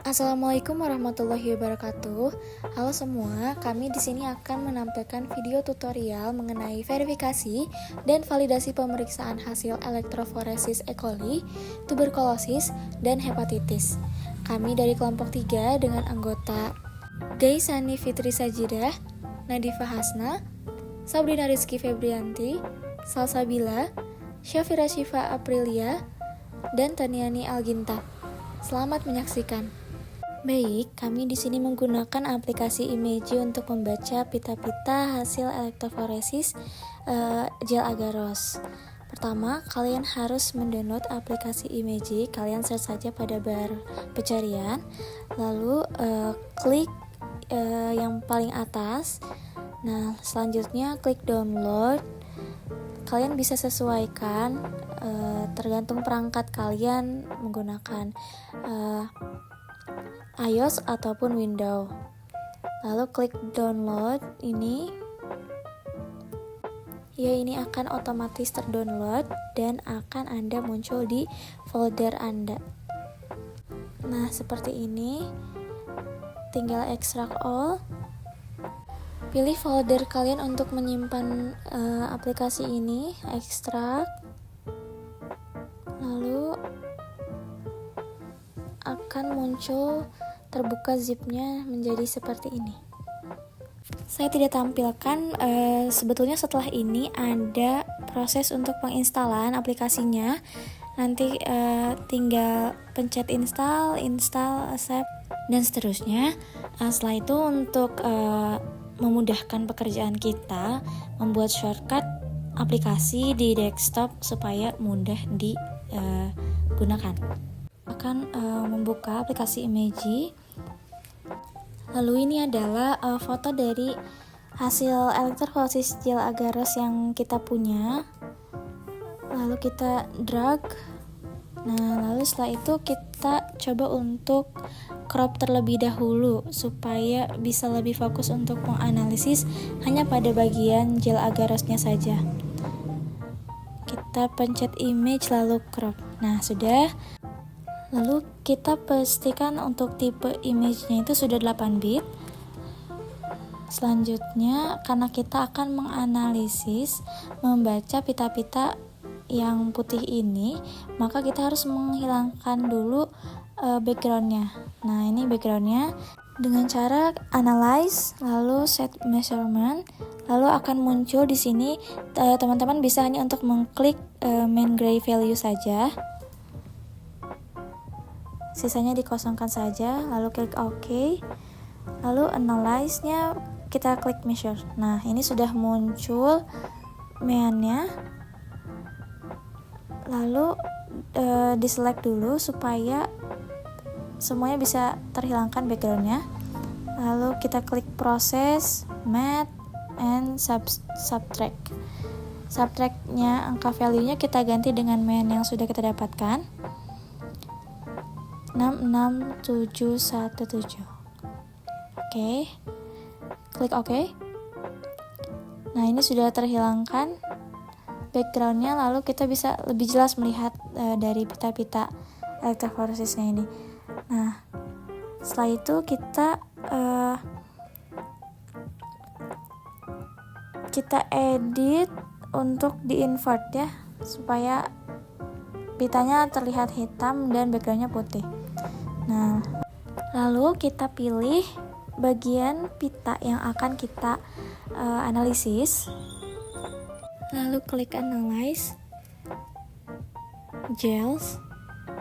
Assalamualaikum warahmatullahi wabarakatuh. Halo semua, kami di sini akan menampilkan video tutorial mengenai verifikasi dan validasi pemeriksaan hasil elektroforesis E. coli, tuberkulosis, dan hepatitis. Kami dari kelompok 3 dengan anggota Gaisani Fitri Sajidah, Nadifa Hasna, Sabrina Rizky Febrianti, Salsabila, Syafira Syifa Aprilia, dan Taniani Alginta. Selamat menyaksikan. Baik, kami di sini menggunakan aplikasi Imeji untuk membaca pita-pita hasil elektroforesis gel agaros. Pertama, kalian harus mendownload aplikasi Imeji. Kalian search saja pada bar pencarian, lalu klik yang paling atas. Nah, selanjutnya klik download. Kalian bisa sesuaikan tergantung perangkat kalian menggunakan iOS ataupun Windows. Lalu klik download ini. Ini akan otomatis terdownload dan akan Anda muncul di folder Anda. Nah, seperti ini. Tinggal extract all. Pilih folder kalian untuk menyimpan aplikasi ini, ekstrak. Lalu akan muncul terbuka zipnya menjadi seperti ini. Saya tidak tampilkan, sebetulnya setelah ini ada proses untuk penginstalan aplikasinya. Nanti tinggal pencet install, accept, dan seterusnya. Setelah itu untuk memudahkan pekerjaan kita, membuat shortcut aplikasi di desktop supaya mudah digunakan. Akan membuka aplikasi Imeji. Lalu ini adalah foto dari hasil elektroforesis gel agaros yang kita punya. Lalu kita drag. Nah, lalu setelah itu kita coba untuk crop terlebih dahulu supaya bisa lebih fokus untuk menganalisis hanya pada bagian gel agarosnya saja. Kita pencet image lalu crop. Nah, sudah. Lalu kita pastikan untuk tipe image-nya itu sudah 8 bit. Selanjutnya, karena kita akan menganalisis, membaca pita-pita yang putih ini, maka kita harus menghilangkan dulu background-nya. Nah, ini background-nya dengan cara analyze, lalu set measurement, lalu akan muncul di sini. Teman-teman bisa hanya untuk mengklik main gray value saja. Sisanya dikosongkan saja, lalu klik OK. Lalu analyze-nya kita klik measure. Nah, ini sudah muncul mean-nya. Lalu diselect dulu supaya semuanya bisa terhilangkan background-nya. Lalu kita klik proses, math, and subtract. Subtract-nya, angka value-nya kita ganti dengan mean yang sudah kita dapatkan. 66717. Oke. Klik OK. Nah, ini sudah terhilangkan background-nya, lalu kita bisa lebih jelas melihat dari pita-pita elektroforesisnya ini. Nah, setelah itu kita edit untuk di-invert ya, supaya pitanya terlihat hitam dan background-nya putih. Nah, lalu kita pilih bagian pita yang akan kita analisis. Lalu klik analyze, gels,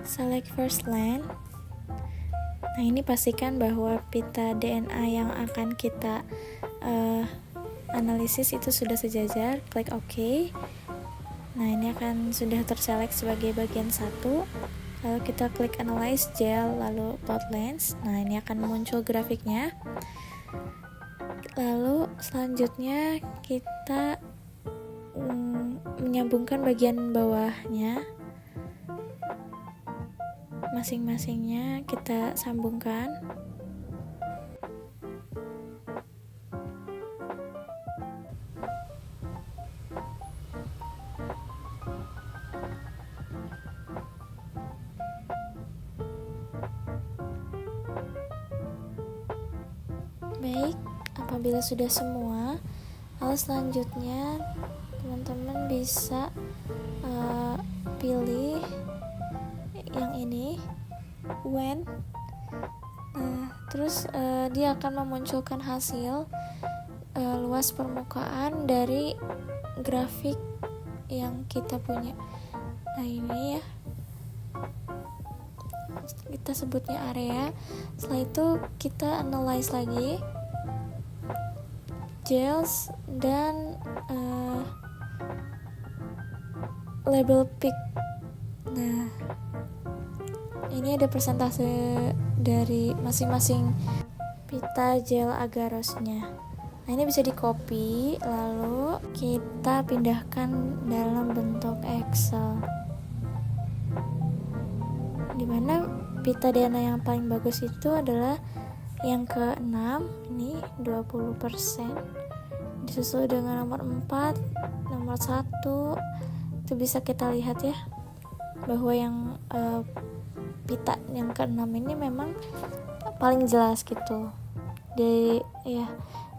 select first line. Nah, ini pastikan bahwa pita DNA yang akan kita analisis itu sudah sejajar. Klik OK. Nah, ini akan sudah terselect sebagai bagian 1. Lalu kita klik analyze gel, lalu plot lens. Nah, ini akan muncul grafiknya. Lalu selanjutnya kita menyambungkan bagian bawahnya. Masing-masingnya kita sambungkan. Baik, apabila sudah semua, lalu selanjutnya teman-teman bisa pilih yang ini, when. Nah, terus dia akan memunculkan hasil luas permukaan dari grafik yang kita punya. Nah, ini ya, kita sebutnya area. Setelah itu kita analyze lagi gels dan label pick. Nah, ini ada persentase dari masing-masing pita gel agarosnya. Nah, ini bisa di copy lalu kita pindahkan dalam bentuk Excel, dimana pita DNA yang paling bagus itu adalah yang ke-6, ini 20%, disusul dengan nomor 4, nomor 1. Itu bisa kita lihat ya, bahwa yang pita yang ke-6 ini memang paling jelas gitu. Ya,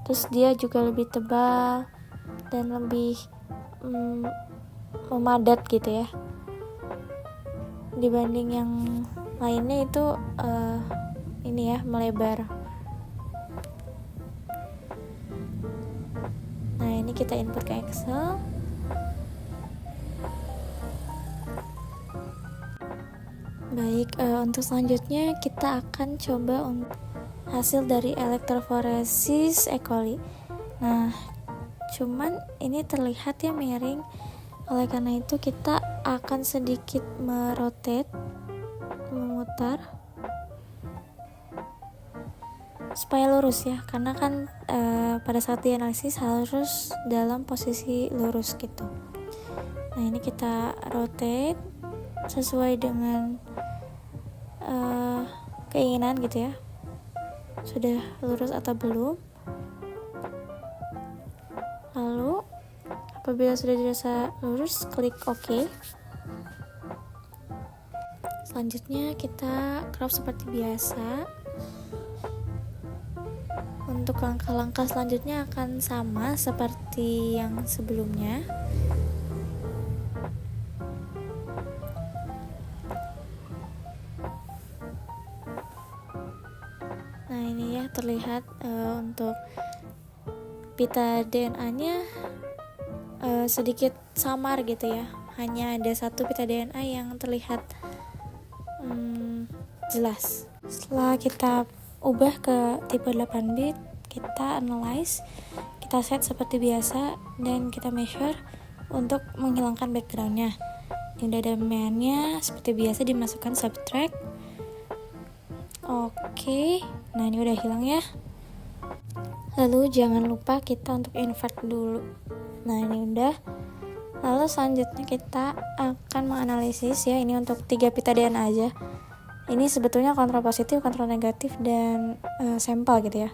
terus dia juga lebih tebal dan lebih memadat gitu ya, dibanding yang lainnya itu ini ya, melebar. Nah, ini kita input ke Excel. Baik, untuk selanjutnya kita akan coba hasil dari electrophoresis E. coli. Nah, cuman ini terlihat ya miring. Oleh karena itu kita akan sedikit merotate, memutar supaya lurus ya, karena kan pada saat dianalisis harus dalam posisi lurus gitu. Nah, ini kita rotate sesuai dengan keinginan gitu ya, sudah lurus atau belum. Lalu apabila sudah dirasa lurus, klik OK. Selanjutnya kita crop seperti biasa. Untuk langkah-langkah selanjutnya akan sama seperti yang sebelumnya. Nah, ini ya terlihat untuk pita DNA-nya sedikit samar gitu ya. Hanya ada satu pita DNA yang terlihat jelas. Setelah kita ubah ke tipe 8 bit, kita analyze, kita set seperti biasa, dan kita measure untuk menghilangkan backgroundnya. Di databannya seperti biasa dimasukkan subtract. Oke, nah ini udah hilang ya. Lalu jangan lupa kita untuk invert dulu. Nah, ini udah. Lalu selanjutnya kita akan menganalisis ya, ini untuk 3 pita DNA aja. Ini sebetulnya kontrol positif, kontrol negatif, dan sampel gitu ya.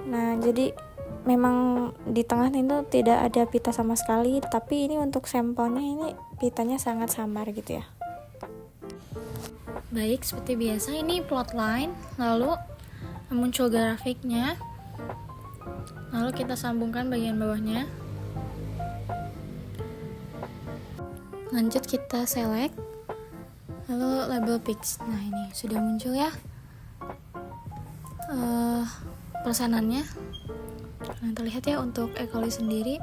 Nah, jadi memang di tengah itu tidak ada pita sama sekali, tapi ini untuk sampelnya ini pitanya sangat samar gitu ya. Baik, seperti biasa ini plotline, lalu muncul grafiknya, lalu kita sambungkan bagian bawahnya. Lanjut kita select, lalu label pix. Nah, ini sudah muncul ya persenannya. Nah, terlihat ya untuk E. coli sendiri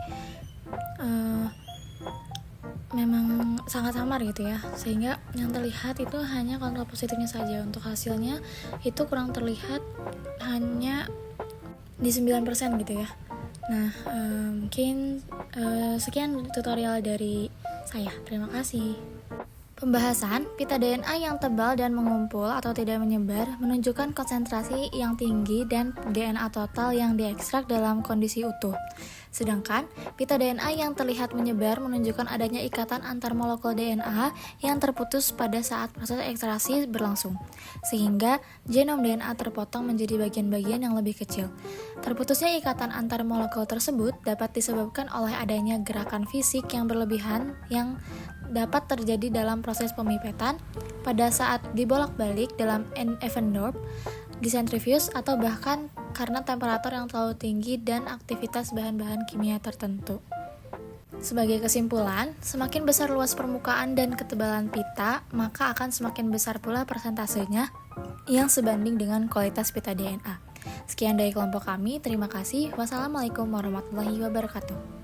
memang sangat samar gitu ya, sehingga yang terlihat itu hanya kontrol positifnya saja. Untuk hasilnya itu kurang terlihat, hanya di 9% gitu ya. Nah, mungkin sekian tutorial dari saya. Terima kasih. Pembahasan pita DNA yang tebal dan mengumpul atau tidak menyebar menunjukkan konsentrasi yang tinggi dan DNA total yang diekstrak dalam kondisi utuh. Sedangkan pita DNA yang terlihat menyebar menunjukkan adanya ikatan antar molekul DNA yang terputus pada saat proses ekstraksi berlangsung, sehingga genom DNA terpotong menjadi bagian-bagian yang lebih kecil. Terputusnya ikatan antar molekul tersebut dapat disebabkan oleh adanya gerakan fisik yang berlebihan yang dapat terjadi dalam proses pemipetan pada saat dibolak-balik dalam Eppendorf disentrifuge, atau bahkan karena temperatur yang terlalu tinggi dan aktivitas bahan-bahan kimia tertentu. Sebagai kesimpulan, semakin besar luas permukaan dan ketebalan pita, maka akan semakin besar pula persentasenya yang sebanding dengan kualitas pita DNA. Sekian dari kelompok kami, terima kasih. Wassalamualaikum warahmatullahi wabarakatuh.